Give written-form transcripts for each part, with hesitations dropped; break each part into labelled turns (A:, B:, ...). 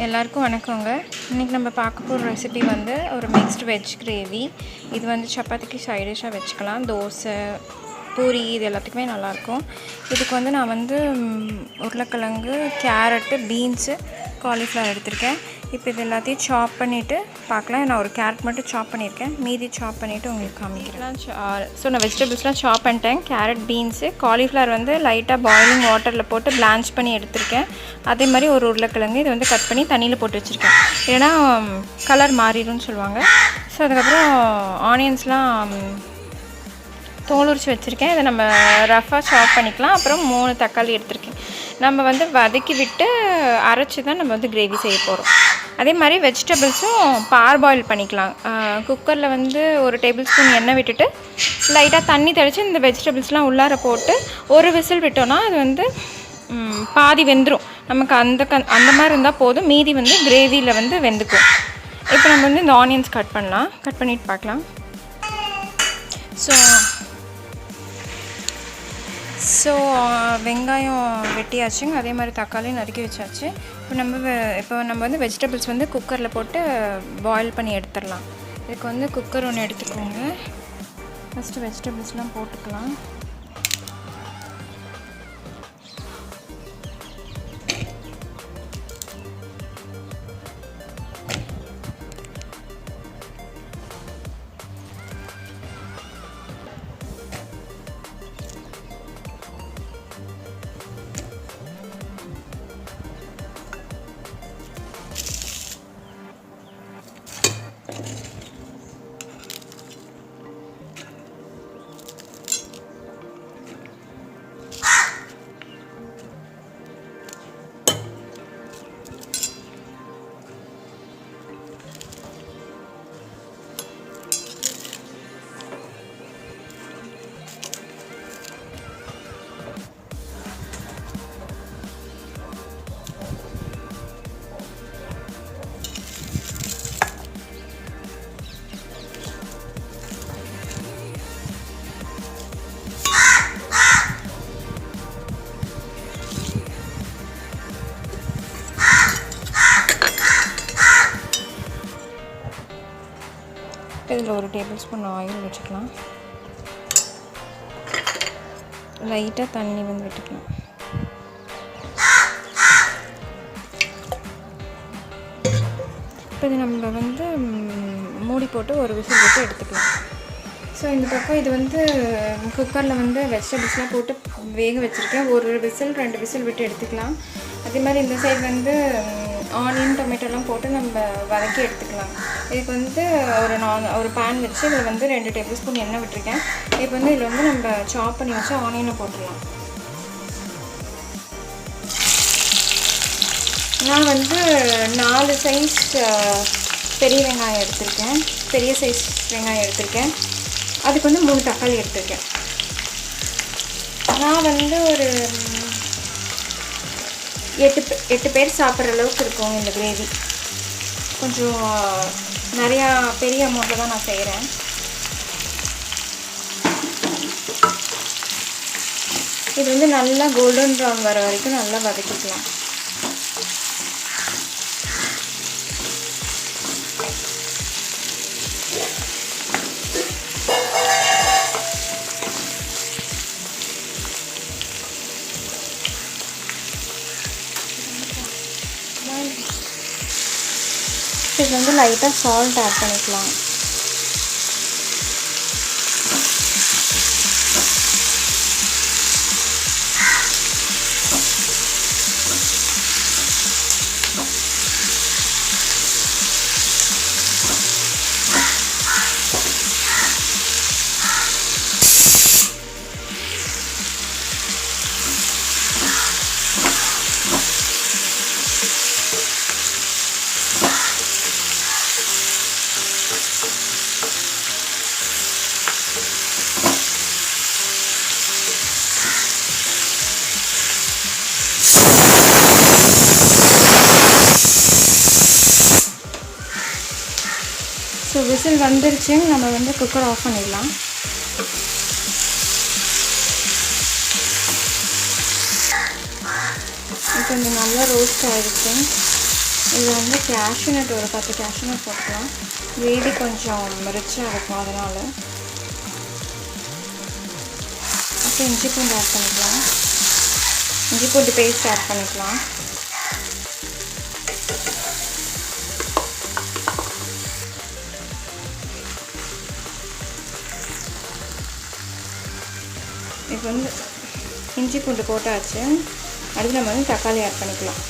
A: எல்லாருக்கும் வணக்கங்க. இன்றைக்கி நம்ம பார்க்க போகிற ரெசிபி வந்து ஒரு மிக்ஸ்டு வெஜ் கிரேவி. இது வந்து சப்பாத்திக்கு சைட் டிஷ்ஷாக வச்சுக்கலாம். தோசை, பூரி இது எல்லாத்துக்குமே நல்லாயிருக்கும். இதுக்கு வந்து நான் வந்து உருளைக்கிழங்கு, கேரட்டு, பீன்ஸு, காலிஃப்ளவர் எடுத்திருக்கேன். இப்போ இது எல்லாத்தையும் சாப் பண்ணிவிட்டு பார்க்கலாம். நான் ஒரு கேரட் மட்டும் சாப் பண்ணியிருக்கேன், மீதி சாப் பண்ணிவிட்டு உங்களுக்கு காமிக்கிறேன். ஸோ நான் வெஜிடபிள்ஸ்லாம் சாப் பண்ணிட்டேன். கேரட், பீன்ஸு, காலிஃப்ளவர் வந்து லைட்டாக பாயிலிங் வாட்டரில் போட்டு பிளான்ச் பண்ணி எடுத்திருக்கேன். அதே மாதிரி ஒரு உருளைக்கிழங்கு இது வந்து கட் பண்ணி தண்ணியில் போட்டு வச்சுருக்கேன், ஏன்னா கலர் மாறிடும்னு சொல்லுவாங்க. ஸோ அதுக்கப்புறம் ஆனியன்ஸ்லாம் தோல் உரிச்சு வச்சுருக்கேன். இதை நம்ம ரஃபாக சாப் பண்ணிக்கலாம். அப்புறம் 3 தக்காளி எடுத்திருக்கேன். நம்ம வந்து வதக்கி விட்டு அரைச்சி தான் நம்ம வந்து கிரேவி செய்ய போகிறோம். அதே மாதிரி வெஜிடபிள்ஸும் பார்பாயில் பண்ணிக்கலாம். குக்கரில் வந்து ஒரு டேபிள் ஸ்பூன் எண்ணெய் விட்டுட்டு லைட்டாக தண்ணி தெளித்து இந்த வெஜிடபிள்ஸ்லாம் உள்ளார போட்டு ஒரு விசில் விட்டோன்னா அது வந்து பாதி வெந்துடும். நமக்கு அந்த மாதிரி இருந்தால் போதும், மீதி வந்து கிரேவியில் வந்து வெந்துக்கும். இப்போ நம்ம வந்து இந்த ஆனியன்ஸ் கட் பண்ணிவிட்டு பார்க்கலாம். ஸோ வெங்காயம் வெட்டியாச்சுங்க. அதே மாதிரி தக்காளியும் நறுக்கி வச்சாச்சு. இப்போ நம்ம வந்து வெஜிடபிள்ஸ் வந்து குக்கரில் போட்டு பாயில் பண்ணி எடுத்துடலாம். இதுக்கு வந்து குக்கர் ஒன்று எடுத்துக்கோங்க. ஃபஸ்ட்டு வெஜிடபிள்ஸ்லாம் போட்டுக்கலாம். இதில் ஒரு டேபிள் ஸ்பூன் ஆயில் வச்சுக்கலாம். லைட்டாக தண்ணி வந்து விட்டுக்கலாம். இப்போ இது நம்ம வந்து மூடி போட்டு ஒரு விசில் விட்டு எடுத்துக்கலாம். ஸோ இந்த பக்கம் இது வந்து குக்கரில் வந்து வெஜிடபிள்ஸ்லாம் போட்டு வேக வச்சுருக்கேன். ஒரு விசில் 2 விசில் விட்டு எடுத்துக்கலாம். அதே மாதிரி இந்த சைடு வந்து ஆனியன், டொமேட்டோலாம் போட்டு நம்ம வதக்கி எடுத்துக்கலாம். இதுக்கு வந்து ஒரு பேன் வச்சு இதில் வந்து 2 டேபிள் ஸ்பூன் எண்ணெய் விட்டுருக்கேன். இப்போ வந்து இதில் வந்து நம்ம சாப் பண்ணி வச்சு ஆனியனை போட்டுடலாம். நான் வந்து 4 சைஸ் பெரிய வெங்காயம் எடுத்திருக்கேன். பெரிய சைஸ் வெங்காயம் எடுத்திருக்கேன். அதுக்கு வந்து 3 தக்காளி எடுத்திருக்கேன். நான் வந்து ஒரு 8 பேர் சாப்பிட்ற அளவுக்கு இருக்கும் இந்த கிரேவி. கொஞ்சம் நிறையா பெரிய அமௌண்ட்டில் தான் நான் செய்கிறேன். இது வந்து நல்லா கோல்டன் ப்ரௌன் வர வரைக்கும் நல்லா வதக்கிக்கலாம். இது வந்து லைட்டாக சால்ட் ஆட் பண்ணிக்கலாம். ஸோ விசில் வந்துருச்சு. நம்ம வந்து குக்கர் ஆஃப் பண்ணிடலாம். இப்போ இந்த நல்லா ரோஸ்ட் ஆகிடுச்சு. இது வந்து கேஷ்யூ நட் ஒரு 10 கேஷ்யூ நட் போட்டுக்கலாம். கிரேவி கொஞ்சம் ரிச்சாக இருக்கும் அதனால். அப்புறம் இஞ்சி பூண்டு ஆட் பண்ணிக்கலாம். இஞ்சி பூண்டு பேஸ்ட் ஆட் பண்ணிக்கலாம். இப்போ வந்து இஞ்சி பூண்டு போட்டாச்சு. அடுத்து நம்ம வந்து தக்காளி ஆட் பண்ணிக்கலாம்.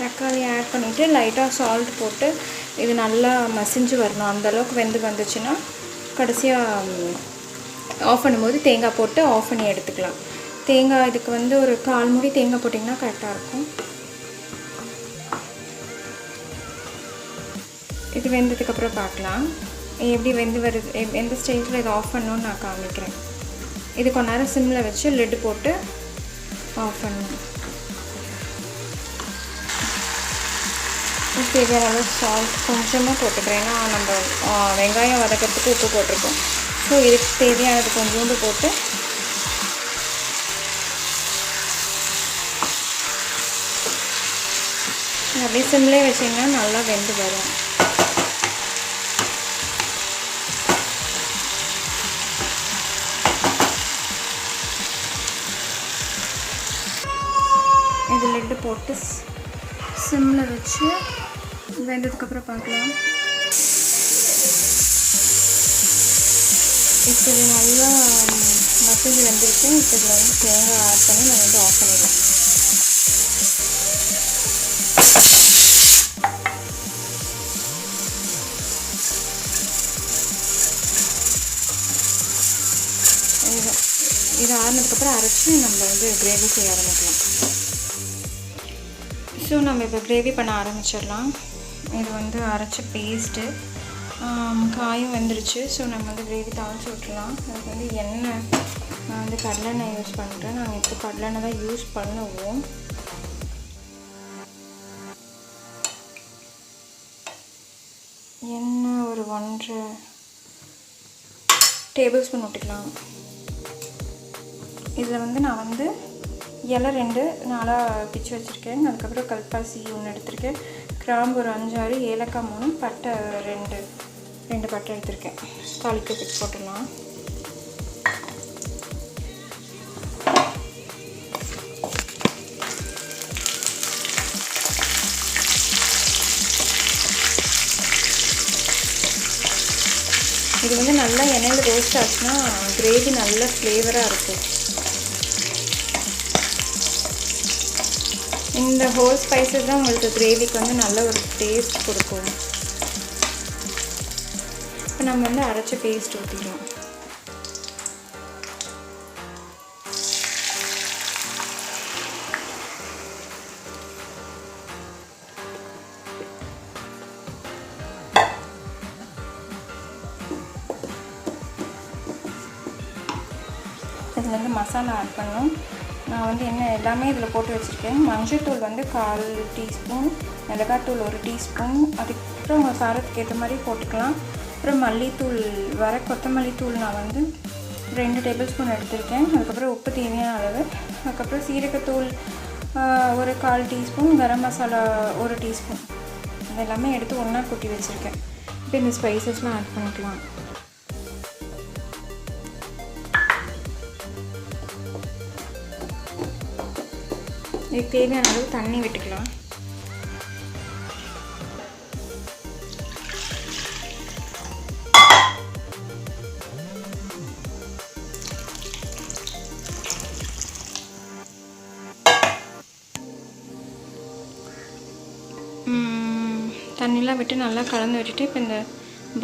A: தக்காளி ஆட் பண்ணிவிட்டு லைட்டாக சால்ட் போட்டு இது நல்லா மசிஞ்சு வரணும். அந்தளவுக்கு வெந்து வந்துச்சுன்னா கடைசியாக ஆஃப் பண்ணும்போது தேங்காய் போட்டு ஆஃப் பண்ணி எடுத்துக்கலாம். தேங்காய் இதுக்கு வந்து ஒரு 1/4 மூடி தேங்காய் போட்டிங்கன்னா கரெக்டாக இருக்கும். இது வெந்ததுக்கப்புறம் பார்க்கலாம் எப்படி வெந்து வருது, எந்த ஸ்டேஜில் இதை ஆஃப் பண்ணணுன்னு நான் காமிக்கிறேன். இது கொஞ்ச நேரம் சிம்மில் வச்சு லிட்டு போட்டு ஆஃப் பண்ணணும். தேவையான அளவு சால்ட் கொஞ்சமாக போட்டுக்கிறேன். ஏன்னா நம்ம வெங்காயம் வதக்கிறதுக்கு உப்பு போட்டிருக்கோம். ஸோ இதுக்கு தேவையானது கொஞ்சோண்டு போட்டு அப்படியே சிம்லேயே வச்சிங்கன்னா நல்லா வெந்து வரும். இது லிட்டு போட்டு சிம்மில் வச்சு வெந்ததுக்கப்புறம் பார்க்கலாம். இப்போ இது நல்லா மசிஞ்சு வெந்திருக்கு. இப்போ இதில் வந்து தேங்காய் ஆட் பண்ணி நம்ம வந்து ஆஃப் பண்ணிடலாம். இது ஆறுனதுக்கப்புறம் அரைச்சி நம்ம வந்து கிரேவி செய்ய ஆரம்பிக்கலாம். ஸோ நம்ம இப்போ கிரேவி பண்ண ஆரம்பிச்சிடலாம். இது வந்து அரைச்ச பேஸ்ட்டு, காயும் வெந்துருச்சு. ஸோ நம்ம வந்து கிரேவி தாளித்து விட்டுலாம். அதுக்கு வந்து எண்ணெய், நான் வந்து கடலெண்ணெய் யூஸ் பண்ணுறேன். நாங்கள் இப்போ கடலெண்ணெய் தான் யூஸ் பண்ணுவோம். எண்ணெய் ஒரு 1.5 டேபிள் ஸ்பூன் ஊற்றிக்கலாம். இதில் வந்து நான் வந்து இலை 2 நாளாக பிச்சு வச்சுருக்கேன். அதுக்கப்புறம் கல்பாசி 1 எடுத்திருக்கேன். கிராம்பு ஒரு 5-6, ஏலக்காய் 3, பட்டை 2 பட்டை எடுத்திருக்கேன். தாளிக்க பிச்சு போட்டுடலாம். இது வந்து நல்லா எண்ணெயில் ரோஸ்ட் ஆச்சுன்னா கிரேவி நல்ல ஃப்ளேவராக இருக்கும். இந்த ஹோல் ஸ்பைசஸ் தான் உங்களுக்கு கிரேவிக்கு வந்து நல்ல ஒரு டேஸ்ட் கொடுக்கும். இப்போ நம்ம வந்து அரைச்ச பேஸ்ட் ஊற்றிக்கலாம். இதில் வந்து மசாலா ஆட் பண்ணணும். நான் வந்து எல்லாமே இதில் போட்டு வச்சுருக்கேன். மஞ்சள்தூள் வந்து 1/4 டீஸ்பூன், மிளகாத்தூள் 1 டீஸ்பூன், அதுக்கப்புறம் உங்கள் காரத்துக்கு ஏற்ற மாதிரி போட்டுக்கலாம். அப்புறம் மல்லித்தூள், கொத்தமல்லி தூள் நான் வந்து 2 டேபிள் ஸ்பூன் எடுத்திருக்கேன். அதுக்கப்புறம் உப்பு தேவையான அளவு, அதுக்கப்புறம் சீரகத்தூள் ஒரு 1/4 டீஸ்பூன், கரம் மசாலா 1 டீஸ்பூன், இதெல்லாமே எடுத்து ஒன்றா கொட்டி வச்சுருக்கேன். இப்போ இந்த ஸ்பைசஸ்லாம் ஆட் பண்ணிக்கலாம். இதுக்கு தேவையான அளவு தண்ணி விட்டுக்கலாம். தண்ணிலாம் விட்டு நல்லா கலந்து விட்டுட்டு இப்போ இந்த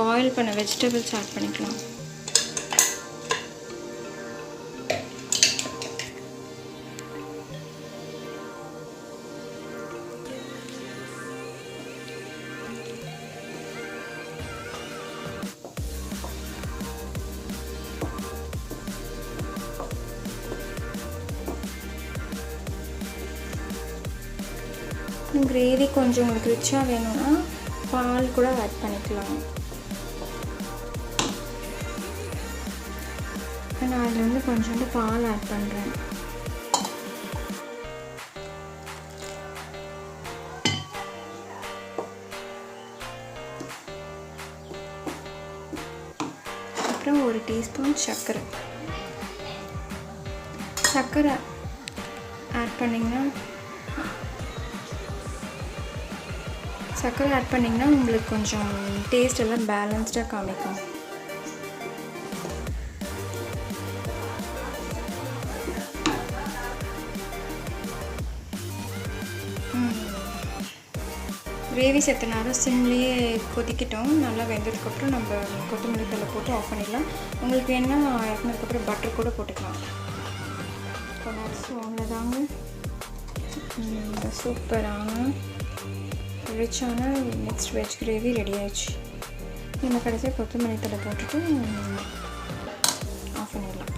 A: பாயில் பண்ண வெஜிடபிள்ஸ் ஆட் பண்ணிக்கலாம். கிரேவி கொஞ்சம் உங்களுக்கு ரிச்சாக வேணும்னா பால் கூட ஆட் பண்ணிக்கலாம். நான் அதில் வந்து கொஞ்சோண்டு பால் ஆட் பண்ணுறேன். அப்புறம் 1 டீஸ்பூன் சர்க்கரை ஆட் பண்ணிங்கன்னா உங்களுக்கு கொஞ்சம் டேஸ்ட் எல்லாம் பேலன்ஸ்டாக காமிக்கும். கிரேவி சேர்த்தனால சிம்லேயே கொதிக்கிட்டோம். நல்லா வெந்ததுக்கப்புறம் நம்ம கொத்தமல்லி தழை போட்டு ஆஃப் பண்ணிடலாம். உங்களுக்கு வேணுன்னா இறக்குனதுக்கப்புறம் பட்டர் கூட போட்டுக்கலாம். ஸோ அவ்வளோதாங்க, சூப்பரான ரிச்சான மிக்ஸ்ட் வெஜ் கிரேவி ரெடி ஆயிடுச்சு. நம்ம கடைசியாக கொத்தமல்லி தழை போட்டுட்டு ஆஃப் பண்ணிடலாம்.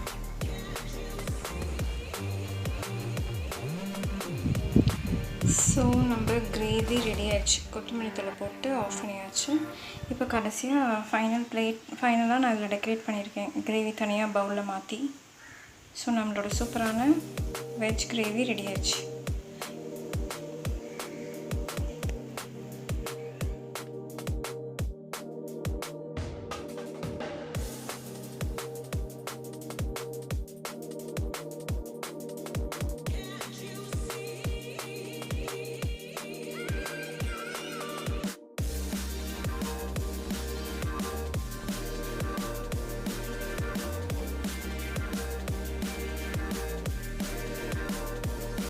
A: ஸோ நம்ம கிரேவி ரெடி ஆயிடுச்சு. கொத்தமல்லி தழை போட்டு ஆஃப் பண்ணியாச்சு. இப்போ கடைசியாக ஃபைனலாக நான் இதில் டெக்கரேட் பண்ணியிருக்கேன், கிரேவி தனியாக பவுலில் மாற்றி. ஸோ நம்மளோட சூப்பரான வெஜ் கிரேவி ரெடி ஆயிடுச்சு.